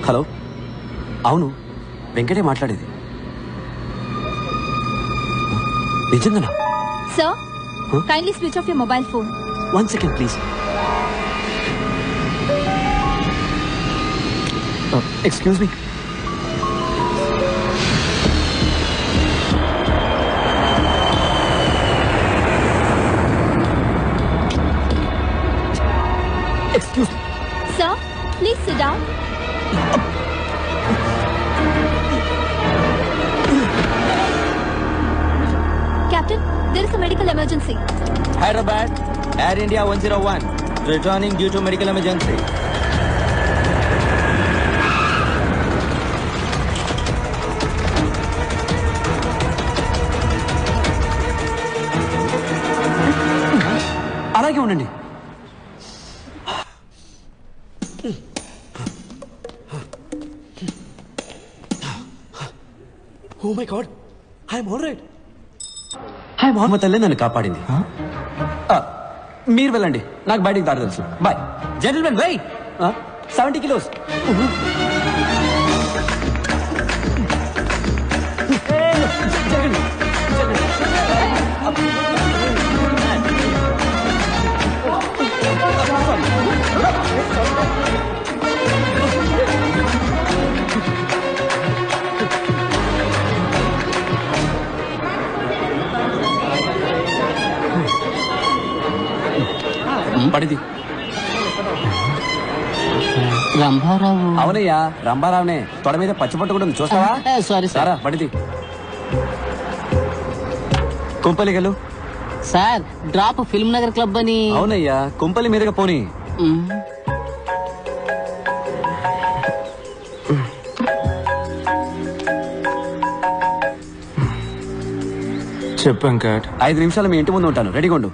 Hello, అవును వెంకటే మాట్లాడేది. నిజంగానా? Sir, kindly switch off your mobile phone. 1 second please. Excuse me. Excuse me. Sir, please sit down. Captain, there is a medical emergency. Hyderabad, Air India 101, returning due to medical emergency. అలాగే ఉండండి. Oh my God, I'm all right. మా తల్లి నన్ను కాపాడింది. మీరు వెళ్ళండి, నాకు బయటికి దారి తెలుసు. Bye gentlemen. Bye 70 kilos. పడిది. రంభారావు. అవునయ్యా, రంభారావునే. తొడ మీద పచ్చిపట్టు కూడా ఉంది, చూస్తావా? సారీ సారా పడిది. కుంపలిగలు sir, drop Film Nagar club అని. అవునయ్యా, కుంపలి మీదుగా పోనీ. చెప్పు వెంకట్. 5 నిమిషాలు మీ ఇంటి ముందు ఉంటాను, రెడీగా ఉండు.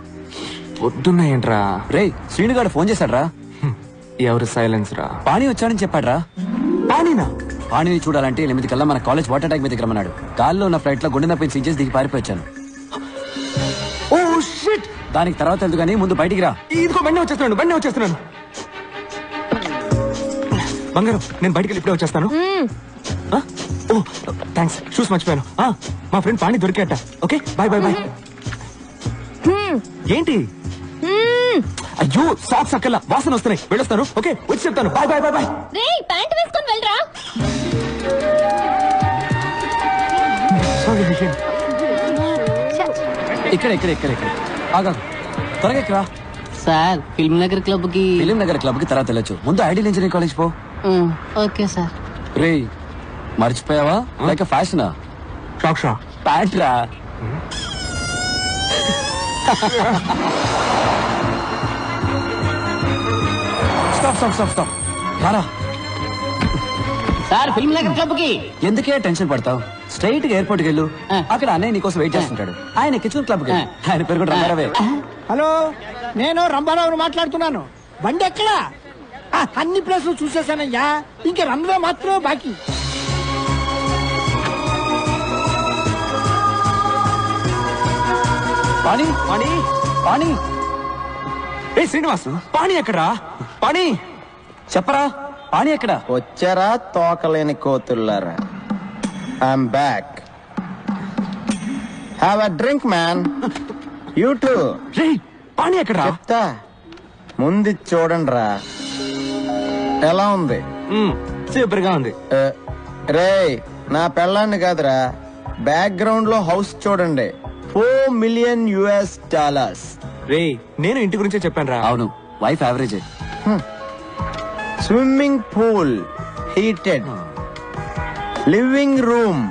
పొద్దున్నాయంట్రా. రే, శ్రీనుగాడు ఫోన్ చేశాడ్రా. ఎవరు సైలెన్స్ రా? పాణి వచ్చాడని చెప్పాడ్రా. పానీనా? పాణిని చూడాలంటే 8 కల్లా మన కాలేజ్ వాటర్ ట్యాంక్ మీద రమ్మన్నాడు. గాల్లో ఉన్న ఫ్లైట్ లో గుండె నొప్పి సీజెస్ దిగి పారిపోయాను. Oh shit. దానికి తర్వాత వెళ్తూ గానీ ముందు బయటికి రా. ఇదిగో బండి వచ్చేస్తున్నాను. బంగారం, నేను బయటికి ఇప్పుడే వచ్చేస్తాను. ఓ థ్యాంక్స్, షూస్ మర్చిపోయాను. మా ఫ్రెండ్ పాణి దొరికాట. Okay, bye bye bye. ఏంటి? అయ్యో, సాక్స్ అక్కల్లా వాసన వస్తున్నాయి, వెళ్ళొస్తాను. ఓకే, వచ్చి చెప్తాను. Bye bye bye bye. రేయ్, ప్యాంట్ వేసుకొని వెళ్ళరా. ఇక్కడ ఆగా, త్వరగా ఇక్కడ. సార్, ఫిల్మ్ నగర్ క్లబ్ కి. ఫిలిం నగర్ క్లబ్ కి తర్వాత వెళ్ళొచ్చు. ముందు ఐడియల్ ఇంజనీరింగ్ కాలేజ్ పో. Okay sir. రే, మర్చిపోయావా? లైక్ ఫ్యాషనా? షాక్షా ప్యాంట్ రా. స్టాప్ రారా. సార్, ఫిల్మ్ నగర్ క్లబ్ కి. ఎందుకే టెన్షన్ పడతావు? స్ట్రైట్ గా ఎయిర్పోర్ట్ కి వెళ్ళు. అక్కడ అన్నయ్య నీకోసం వెయిట్ చేస్తుంటాడు. ఆయన కిచెన్ క్లబ్ కి. ఆయన పేరు కూడా రంగారావే. హలో, నేను రంభారావుని మాట్లాడుతున్నాను. బండి ఎక్కడా? అన్ని ప్లేసులు చూసేసానయ్యా, ఇంక రన్వే మాత్రమే బాకీ. పాణి. ఏ శ్రీనివాసు, పాణి ఎక్కడా? పాణి చెప్పరా, పాణి ఎక్కడ? వచ్చారా తోకలేని కోతుల్లారా? I'm back. Have a drink man. You too. రే, పాణి ఎక్కడా? చెప్తా, ముందు చూడండి రా. ఎలా ఉంది? సూపర్ గా ఉంది. రే, నా పెళ్ళాన్ని కాదురా, బ్యాక్గ్రౌండ్ లో హౌస్ చూడండి. $4 million. రే, నేను ఇంటి గురించే చెప్పాను రా. అవును, wife average. Swimming pool heated, living room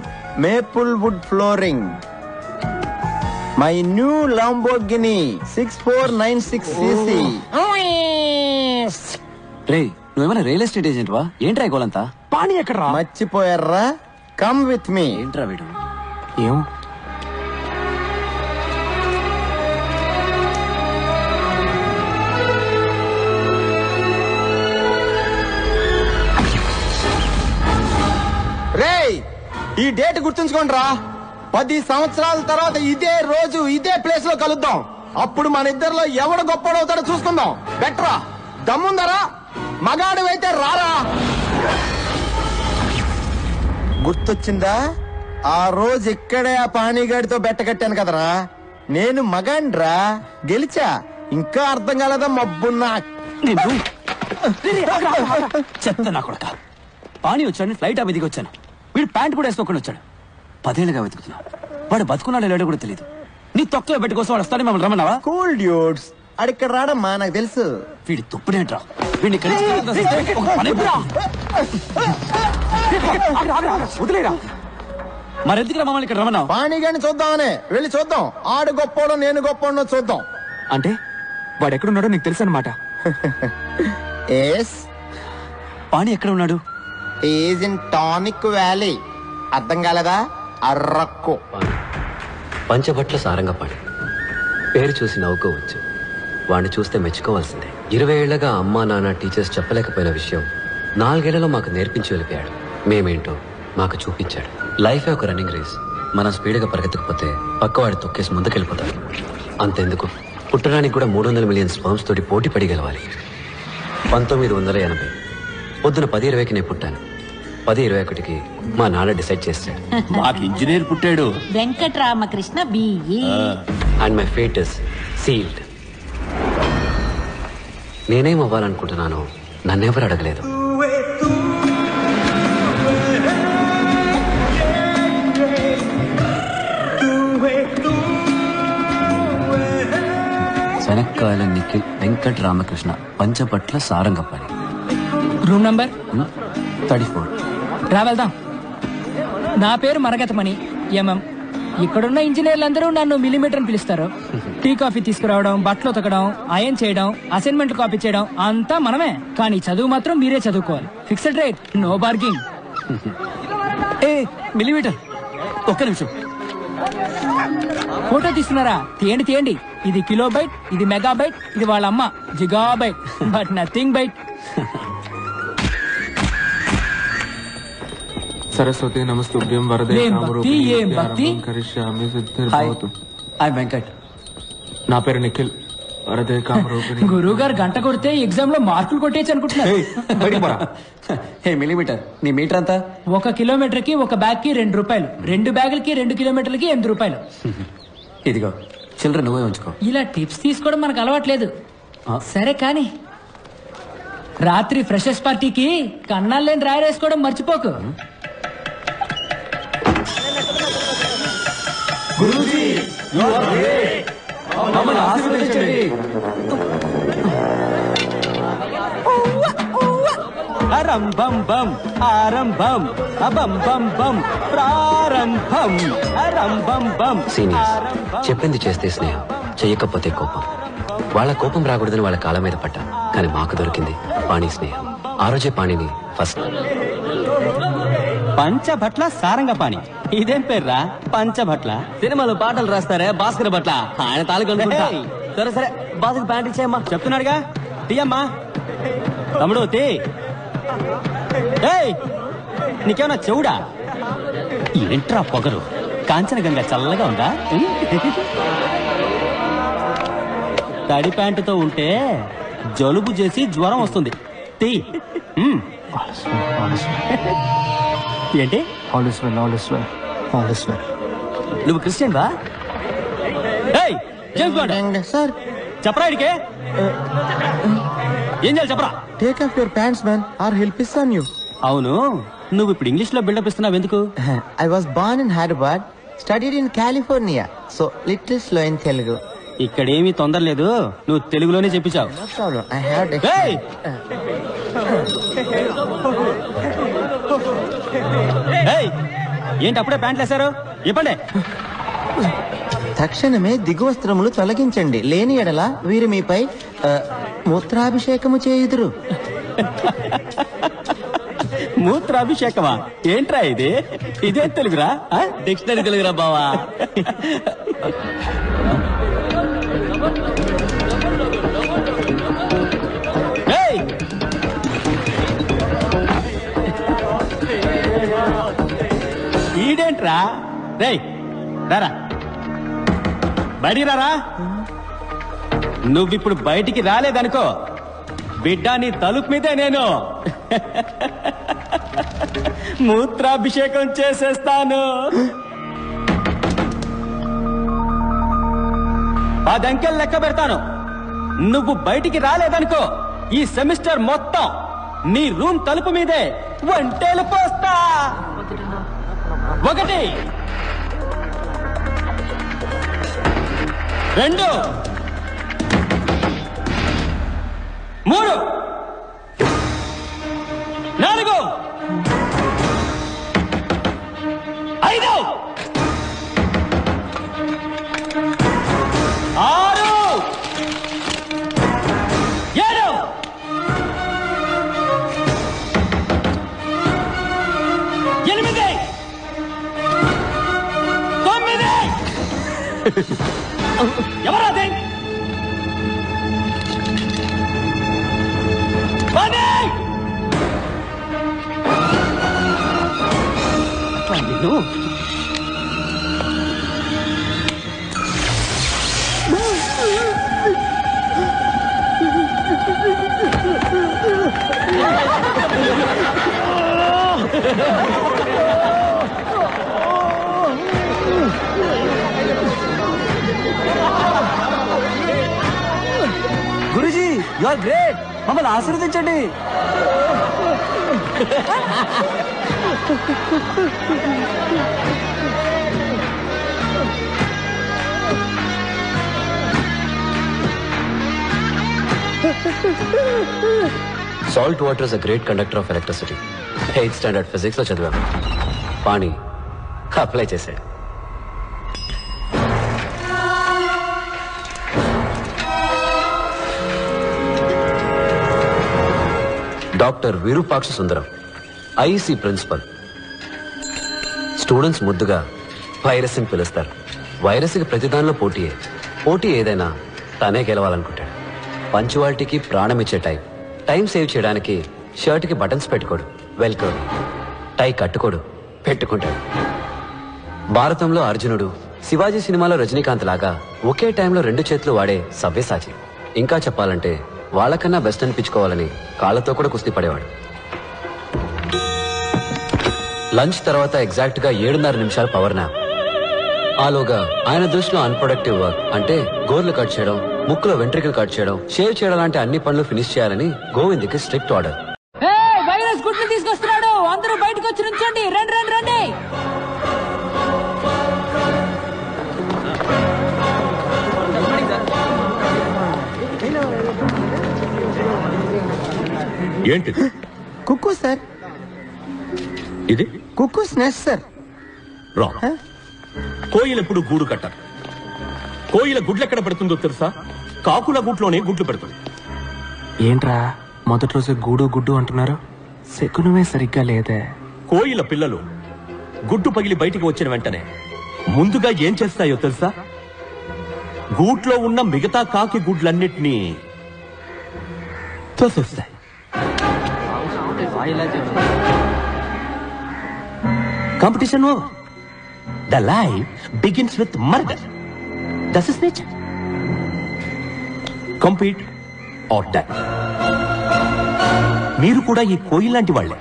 maple wood flooring, my new Lamborghini 6496cc. రే, నువ్వేమైనా రియల్ ఎస్టేట్ ఏజెంట్ వా? ఏంట్రా గోలంతా? పాణి ఎక్కడా? మర్చిపోయారా? Come with me. ఏంట్రా వీడు? ఏం రేయ్, ఈ డేట్ గుర్తుంచుకోండి రా. 10 సంవత్సరాల తర్వాత ఇదే రోజు ఇదే ప్లేస్ లో కలుద్దాం. అప్పుడు మన ఇద్దరిలో ఎవడు గొప్పడవుతాడో చూసుకుందాం. బెటరా దమ్ముందరా మగాడు అయితే రారా. గుర్తొచ్చిందా? ఆ రోజు ఇక్కడే ఆ పానీగాడితో బెట్ట కట్టాను కదరా. నేను మగాండ్రా, గెలిచా. ఇంకా అర్థం కాలేదా మబ్బున్నా? చెత్త నా కొడక. పానీ వచ్చాడు, ఫ్లైట్ దిగి వచ్చాను. వీడు ప్యాంట్ కూడా వేసుకోకుండా వచ్చాడు. 10 ఏళ్ళుగా వెతుకుతున్నా. వాడు బతుకున్నాడు లేడో కూడా తెలియదు. నీ తొక్కలో బెట్ట కోసం వాడు వస్తాడు, మమ్మల్ని రమ్మన్నావా? కూల్ డ్యూడ్స్, అడిక్కడ రాడమ్మా, నాకు తెలుసు. వీడి తుప్పుడేంట్రా? వీడిని వదిలేరా. మరెందుకు మమ్మల్ని ఇక్కడ రమ్మన్నావు? పానీగాని చూద్దామనే. వెళ్ళి చూద్దాం. ఆడు గొప్పోడో నేను గొప్పోడో చూద్దాం. అంటే వాడు ఎక్కడున్నాడో నీకు తెలుసు అనమాట. పాణి ఎక్కడ ఉన్నాడు? Is in tonic valley. అర్థం కాలేదా? అర్రక్కు. పంచభట్ల సారంగపాణి పేరు చూసి నవ్వుకోవచ్చు, వాడిని చూస్తే మెచ్చుకోవాల్సిందే. 20 ఏళ్లగా అమ్మా నాన్న టీచర్స్ చెప్పలేకపోయిన విషయం 4 ఏళ్లలో మాకు నేర్పించి వెళ్ళిపోయాడు. మేమేంటో మాకు చూపించాడు. లైఫే ఒక రన్నింగ్ రేస్. మనం స్పీడ్గా పరిగెత్తకపోతే పక్కవాడి తొక్కేసి ముందుకెళ్ళిపోతాడు. అంతెందుకు, పుట్టడానికి కూడా 300 మిలియన్ స్పర్మ్స్ తోటి పోటీ పడి గెలవాలి. 1980 పొద్దున 10:20కి నేను పుట్టాను. 10:21కి మా నాన్న డిసైడ్ చేశాడు. మాకు ఇంజనీర్ పుట్టాడు. Venkataramakrishna BE. And my fate is sealed. నేనేం అవ్వాలనుకుంటున్నానో నన్నెవరు అడగలేదు. శనక్కాయల నిఖిల్, వెంకట్ రామకృష్ణ, పంచపట్ల సారంగపాణి. Room number 34. రా వెళ్దాం. నా పేరు మరగతమణి, ఎంఎం. ఇక్కడున్న ఇంజనీర్లందరూ నన్ను మిల్లీమీటర్ అని పిలుస్తారు. టీ కాఫీ తీసుకురావడం, బట్టలు ఉతకడం, అయన్ చేయడం, అసైన్మెంట్ కాపీ చేయడం అంతా మనమే. కానీ చదువు మాత్రం మీరే చదువుకోవాలి. Fixed rate, no bargaining. A millimetre, ఒక్క నిమిషం. ఫోటో తీస్తున్నారా? తీయండి తీయండి. ఇది కిలోబైట్, ఇది మెగాబైట్, ఇది వాళ్ళ అమ్మ gigabyte, but nothing byte. Saraswati నమస్తుభ్యం వరదే కరిష్యామి సిద్ధిర్భవతు. ఐ వెంకట్. నా పేరు నిఖిల్. వరదే కామరూపిణి. గురువు గారు గంట కొడితే ఎగ్జామ్ లో మార్కులు కొట్టేసి అనుకుంటున్నారు. హే మిల్లీమీటర్, నీ మీటర్ అంతా? 1 కిలోమీటర్ కి 1 బ్యాగ్ కి 2 రూపాయలు, 2 బ్యాగులకి 2 కిలోమీటర్లకి 8 రూపాయలు. ఇదిగో చిల్లర నువ్వే ఉంచుకో. ఇలా టిప్స్ తీసుకోవడం మనకు అలవాట్లేదు. సరే కానీ రాత్రి ఫ్రెషర్స్ పార్టీకి కన్నాలేని రాయరేసుకోవడం మర్చిపోకు. Guruji, you are great. మమ్మల్ని ఆశీర్వదించండి. అరంభం బం ఆరంభం అబం బం బం ప్రారంభం అరంభం బం. సీనియర్స్, చెప్పింది చేస్తే స్నేహం, చెయ్యకపోతే కోపం. వాళ్ళ కోపం రాకూడదని వాళ్ళ కాళ్ళ మీద పడ్డా, కానీ మాకు దొరికింది పాణి స్నేహం. ఆ రోజే పాణిని ఫస్ట్. పంచభట్ల సారంగపాణి, ఇదేం పేర్రా? పంచభట్ల. సినిమాలో పాటలు రాస్తారే భాస్కర్ భట్ల, ఆయన తాలూకు అనుకుంటా. సరే సరే, బాస్కి ప్యాంట్ ఇచ్చేయమ్మా. చెప్తున్నాడుగా, తీయమ్మా. తమ్ముడు తీ. నీకేమన్నా చెవుడా? ఏంట్రా పొగరు? కాంచనగంగా చల్లగా ఉందా? తడి ప్యాంటుతో ఉంటే జలుబు చేసి జ్వరం వస్తుంది. తీ. ఏంటి? నువ్వు క్రిస్టియన్ బా? సార్ చెప్పరా ఇడికే? ఏం చేయాలి చెప్పరా? Take off your pants man, or help is on you. అవును, నువ్వు ఇప్పుడు ఇంగ్లీష్ లో బిల్డప్ ఇస్తున్నావు ఎందుకు? I was born in Hyderabad, studied in California, so little slow in Telugu. ఇక్కడేమీ తొందర లేదు, నువ్వు తెలుగులోనే చెప్పించావు. I have ఏంటి అప్పుడే ప్యాంట్లు వేశారు? ఇవ్వండి. తక్షణమే దిగువస్త్రములు తొలగించండి, లేని ఎడల వీరు మీపై మూత్రాభిషేకము చేయుదురు. మూత్రాభిషేకమా? ఏంట్రా ఇది? ఇదే తెలుగురా? డిక్షనరీ తెలుగురా బావా. ఈడేంట్రా? రేయ్ రారా, బయటికి రారా. నువ్విప్పుడు బయటికి రాలేదనుకో, బిడ్డ నీ తలుపు మీదే నేను మూత్రాభిషేకం చేసేస్తాను. 10 అంకెలు లెక్క పెడతాను. నువ్వు బయటికి రాలేదనుకో ఈ సెమిస్టర్ మొత్తం నీ రూమ్ తలుపు మీదే వంటేలు పోస్తా. 1 2 3 4 5 6 7 8 9 ఎవరాదే? 10 గురుజీ యు ఆర్ గ్రేట్. మమ్మల్ని ఆశీర్వదించండి. Salt water is a great conductor of electricity. 8th standard physics లో చదివాను. పాణి అప్లై చేశాడు. డాక్టర్ విరూపాక్ష సుందరం, ఐఈసీ ప్రిన్సిపల్. స్టూడెంట్స్ ముద్దుగా వైరస్ అని పిలుస్తారు. వైరస్కి ప్రతిదానిలో పోటీయే. పోటీ ఏదైనా తనే గెలవాలనుకుంటాడు. పంచువాలిటీకి ప్రాణం ఇచ్చే టైం సేవ్ చేయడానికి షర్ట్కి బటన్స్ పెట్టుకోడు, వెల్కోడు. టై కట్టుకోడు, పెట్టుకుంటాడు. భారతంలో అర్జునుడు, శివాజీ సినిమాలో రజనీకాంత్ లాగా ఒకే టైంలో 2 చేతులు వాడే సవ్యసాచి. ఇంకా చెప్పాలంటే వాళ్ళకన్నా బెస్ట్ అనిపించుకోవాలని కాళ్ళతో కూడా కుస్తీ పడేవాడు. లంచ్ తర్వాత ఎగ్జాక్ట్ గా 7:30 నిమిషాలు పవర్ నాప్. ఆలోగా ఆయన దృష్టిలో అన్ప్రొడక్టివ్ వర్క్ అంటే గోర్లు కట్ చేయడం, ముక్కులో వెంట్రికలు కట్ చేయడం, షేవ్ చేయడం లాంటి అన్ని పనులు ఫినిష్ చేయాలని గోవింద్కి స్ట్రిక్ట్ ఆర్డర్. వైరస్ గుడ్లు తీసుకొస్తున్నాడు, అందరూ బయటకు వచ్చి నుంచండి. రండి రండి రండి. ఏంటిది? కుక్కు సార్. ఇది కుక్కు స్నాక్స్ సార్. రాంగ్. కోయిల ఎప్పుడు గూడు కట్టదు. కోయిల గుడ్లు ఎక్కడ పెడుతుందో తెలుసా? కాకుల గూట్లోనే గుడ్లు పెడుతుంది. ఏంట్రా మొదటి రోజు గూడు గుడ్డు అంటున్నారు? శకునమే సరిగ్గా లేదే. కోయిల పిల్లలు గుడ్డు పగిలి బయటికి వచ్చిన వెంటనే ముందుగా ఏం చేస్తాయో తెలుసా? గూట్లో ఉన్న మిగతా కాకి గుడ్లన్నిటినీ తోసేస్తాయి. Competition the life begins with murder. That's is nature. Compete or die. మీరు కూడా ఈ కోయి లాంటి వాళ్ళే.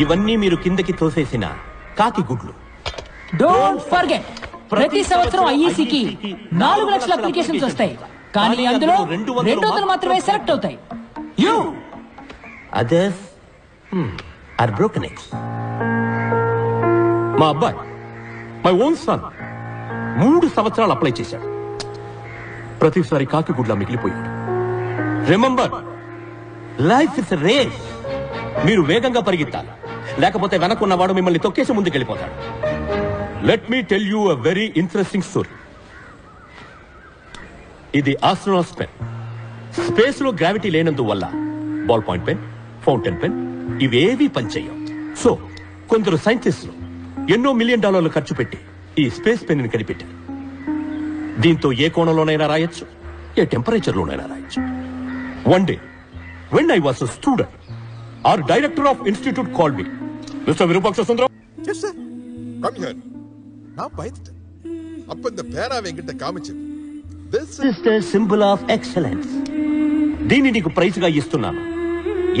ఇవన్నీ మీరు కిందకి తోసేసిన కాకి గుడ్లు. డోంట్ ఫర్గెట్, ప్రతి సంవత్సరం ఐఈసీకి 4 లక్షల అప్లికేషన్స్ వస్తాయి, కానీ అందులో 200 మాత్రమే సెలెక్ట్ అవుతాయి. You others are broken eggs. మా అబ్బాయి, మై ఓన్ సన్, 3 సంవత్సరాలు అప్లై చేశాడు. ప్రతిసారి కాకి గుడ్లా మిగిలిపోయాడు. Remember, life is race. మీరు వేగంగా పరిగెత్తాలి, లేకపోతే వెనకున్నవాడు మిమ్మల్ని తొక్కేసి ముందుకెళ్ళిపోతాడు. Let me tell you a very interesting story. ఇది ఆస్ట్రోనాట్స్ పెన్. స్పేస్ లో గ్రావిటీ లేనందువల్ల ball point pen, fountain pen ఇవేవీ పనిచేయవు. సో కొందరు సైంటిస్టులు ఎన్నో $1 మిలియన్ ఖర్చు పెట్టి ఈ స్పేస్ పెన్ ని కనిపెట్టారు. దీంతో ఏ కోణంలోనైనా రాయొచ్చు, ఏ టెంపరేచర్ లోనైనా రాయొచ్చు. One day when I was a student, our director of institute called me. Mr. Virupaksha Sundaram. Yes, sir. Come here. நான் பயந்துட்டேன். அப்ப இந்த பேனாவை என்கிட்ட காமிச்சு. This is the symbol of excellence. దీన్ని నీకు ప్రైజ్ గా ఇస్తున్నాను.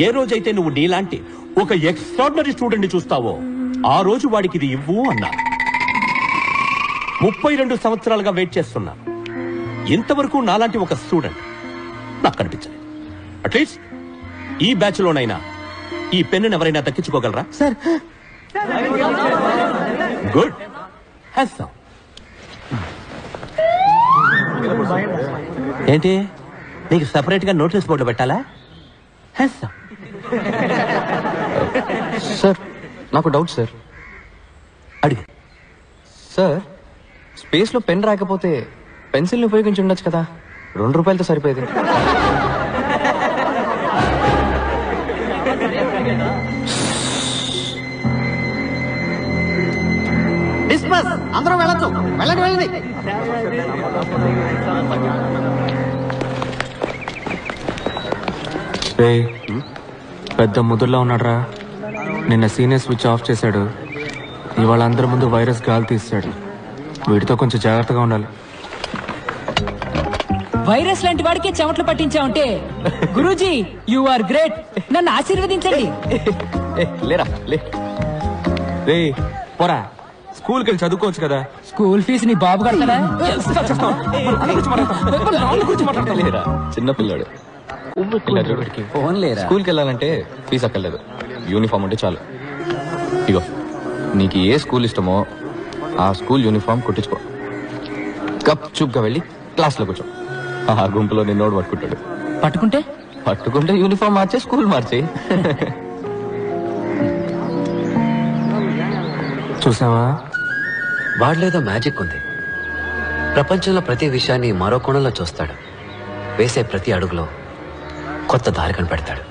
ఏ రోజైతే నువ్వు నీలాంటి ఒక ఎక్స్ట్రాడినరీ స్టూడెంట్ ని చూస్తావో ఆ రోజు వాడికి ఇది ఇవ్వు అన్నా. 32 సంవత్సరాలుగా వెయిట్ చేస్తున్నా. ఇంతవరకు నాలాంటి ఒక స్టూడెంట్ నాకు కనిపించలేదు. అట్లీస్ట్ ఈ బ్యాచ్ లోనైనా ఈ పెన్ను ఎవరైనా దక్కించుకోగలరా? Sir good. ఏంటి నీకు సెపరేట్ గా నోటీస్ బోర్డు పెట్టాలా? సార్ నాకు డౌట్ సార్. అడిగి. సార్ స్పేస్ లో పెన్ రాకపోతే పెన్సిల్ని ఉపయోగించి ఉండొచ్చు కదా, 2 రూపాయలతో సరిపోయేది. డిస్పస్, అందరూ వెళ్ళొచ్చు. వెళ్ళండి. పెద్ద ముద్దుల్లో ఉన్నాడురా. నిన్న సీనియర్ స్విచ్ ఆఫ్ చేశాడు, ఇవాళ అందరి ముందు వైరస్ గాలి తీస్తాడు. వీటితో కొంచెం జాగ్రత్తగా ఉండాలి. వైరస్ లాంటి వాడికి చెమట్లు పట్టించావుంటే గురూజీ యు ఆర్ గ్రేట్. నన్ను ఆశీర్వదించండి. లేరా లే పోరా, స్కూల్కి వెళ్ళి చదువుకోవచ్చు కదా. స్కూల్ ఫీజు నీ బాబు కడతాడా? చిన్నపిల్లాడు. స్కూల్కి వెళ్ళాలంటే ఫీజు అక్కర్లేదు, యూనిఫామ్ ఉంటే చాలు. ఇగో నీకు ఏ స్కూల్ ఇష్టమో ఆ స్కూల్ యూనిఫామ్ కుట్టించుకో. గప్ చూప్గా వెళ్ళి క్లాస్లో కూర్చో. ఆ గుంపులో నిన్నోడు పట్టుకుంటే యూనిఫామ్ మార్చే స్కూల్ మార్చే. చూసావా, వాడిలేదో మ్యాజిక్ ఉంది. ప్రపంచంలో ప్రతి విషయాన్ని మరో కోణంలో చూస్తాడు. వేసే ప్రతి అడుగులో కొత్త దారి కనిపెడతాడు.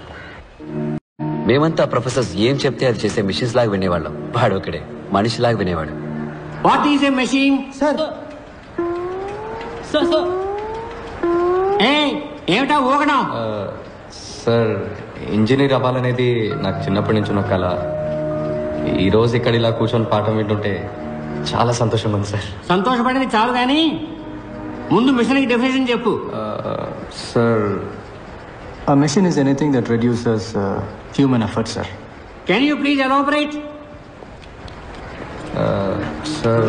మేమంతా ప్రొఫెసర్స్ ఏం చెప్తే అది చేసే మిషన్స్ లాగా వినేవాళ్ళం. వాడు ఒకడే మనిషిలాగా వినేవాడు. What is a machine? Sir ఏమిటా ఊగడం? సార్ ఇంజనీర్ అవ్వాలనేది నాకు చిన్నప్పటి నుంచి ఉన్న కళ. ఈ రోజు ఇక్కడ ఇలా కూర్చొని పాఠం వింటుంటే చాలా సంతోషంగా ఉంది సార్. సంతోషపడేది చాలు కానీ ముందు మిషన్ కి డెఫినేషన్ చెప్పు. Sir a machine is anything that reduces human effort, sir. Can you please elaborate? Sir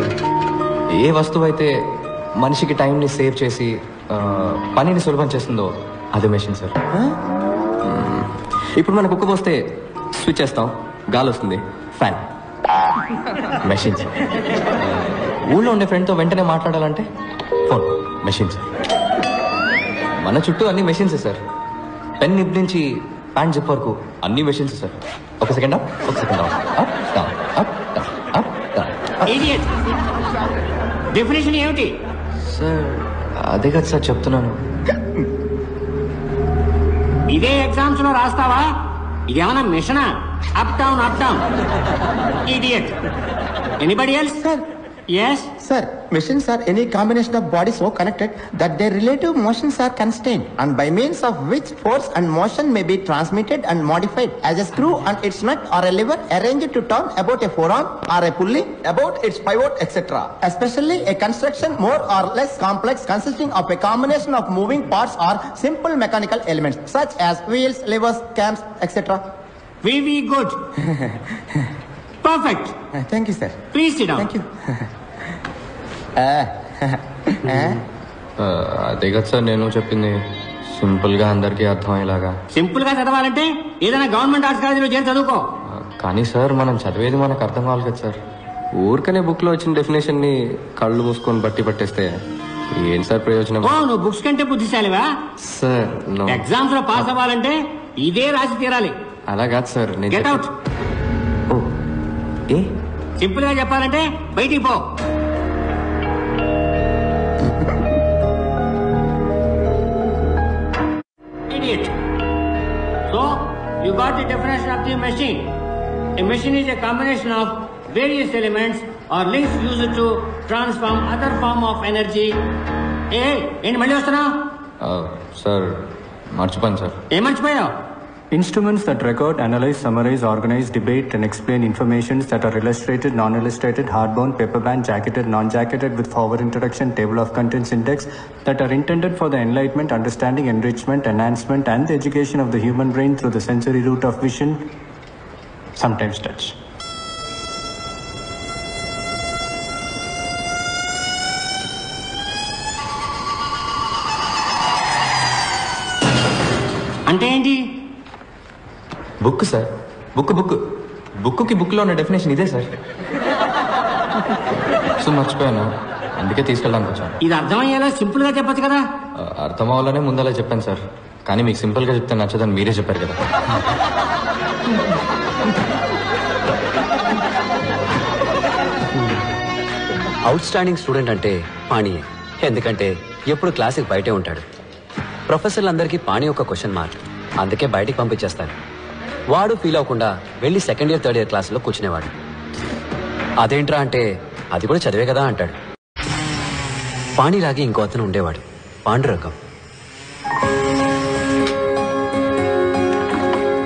ఏ వస్తువు అయితే మనిషికి టైంని సేవ్ చేసి పనిని సులభం చేస్తుందో అదే మెషిన్ సార్. ఇప్పుడు మనకు కుక్క పోస్తే స్విచ్ చేస్తాం, గాలి వస్తుంది, ఫ్యాన్. Machine sir. ఊళ్ళో ఉండే ఫ్రెండ్తో వెంటనే మాట్లాడాలంటే ఫోన్, మెషిన్ సార్. మన చుట్టూ అన్ని మెషిన్సే సార్. పెన్ నిప్ నుంచి ప్యాంట్ జిప్ వరకు అన్ని మెషిన్స్ సార్. ఒక సెకండ్ అప్, ఒక second down, up down, up down, up down. Idiot. Definition ఏమిటి? సార్ అదే కదా సార్ చెప్తున్నాను. ఇదే ఎగ్జామ్స్ లో రాస్తావా? ఇదేమన్నా మిషనా? Up down up down. Idiot. Anybody else? Sir yes sir, machines are any combination of bodies so connected that their relative motions are constrained and by means of which force and motion may be transmitted and modified, as a screw and its nut or a lever arranged to turn about a forearm or a pulley about its pivot, etc. Especially a construction more or less complex consisting of a combination of moving parts or simple mechanical elements such as wheels, levers, cams, etc. Very good. Perfect. Thank you, sir. Please sit down. Thank you. అదే కదా sir నేను చెప్పింది, simple గా అందరికీ అర్థమయ్యేలాగా. Simple గా చదవాలంటే ఏదైనా గవర్నమెంట్ ఆర్ట్స్ కాలేజీలో చేరి చదువుకో. కానీ సార్ మనం చదివేది మనకు అర్థం కావాలి కదా సార్. ఊరికనే బుక్ లో వచ్చిన డెఫినేషన్ ని కళ్ళు మూసుకొని బట్టి పట్టేస్తే ఏం సార్ ప్రయోజనం? నువ్వు బుక్స్ కంటే బుద్ధిశాలివా? సార్ ఎగ్జామ్స్ లో పాస్ అవ్వాలంటే ఇదే రాసి తీరాలి. అలా కాదు సార్. Get out. సింపుల్ గా చెప్పాలంటే బయటికి పో. Idiot. So you got the definition of the machine. A machine is a combination of various elements or links used to transform other form of energy. ఏంటి మళ్ళీ వస్తున్నా? సార్ మర్చిపోయాను sir. ఏం మర్చిపోయావు? Instruments that record, analyze, summarize, organize, debate, and explain informations that are illustrated, non-illustrated, hardbound, paperbound, jacketed, non-jacketed with forward introduction, table of contents index that are intended for the enlightenment, understanding, enrichment, enhancement, and the education of the human brain through the sensory route of vision, sometimes touch. అంటే ఏంటి? Book sir, బుక్కి బుక్లో ఉన్న definition ఇదే sir. So మర్చిపోయాను, అందుకే తీసుకెళ్ళడానికి వచ్చాను. ఇది అర్థమయ్యేలా సింపుల్ గా చెప్పచ్చు కదా. అర్థం అవ్వాలనే ముందలా చెప్పాను సార్, కానీ మీకు సింపుల్ గా చెప్తే నచ్చదని మీరే చెప్పారు కదా. అవుట్ స్టాండింగ్ స్టూడెంట్ అంటే పాణియే. ఎందుకంటే ఎప్పుడు క్లాస్కి బయటే ఉంటాడు. ప్రొఫెసర్లందరికీ పాణి ఒక క్వశ్చన్ మార్క్, అందుకే బయటికి పంపించేస్తాడు. వాడు ఫీల్ అవ్వకుండా వెళ్ళి సెకండ్ ఇయర్ థర్డ్ ఇయర్ క్లాసులో కూర్చునేవాడు. అదేంట్రా అంటే అది కూడా చదివే కదా అంటాడు. పాణిలాగే ఇంకో అతను ఉండేవాడు, పాండురంగం.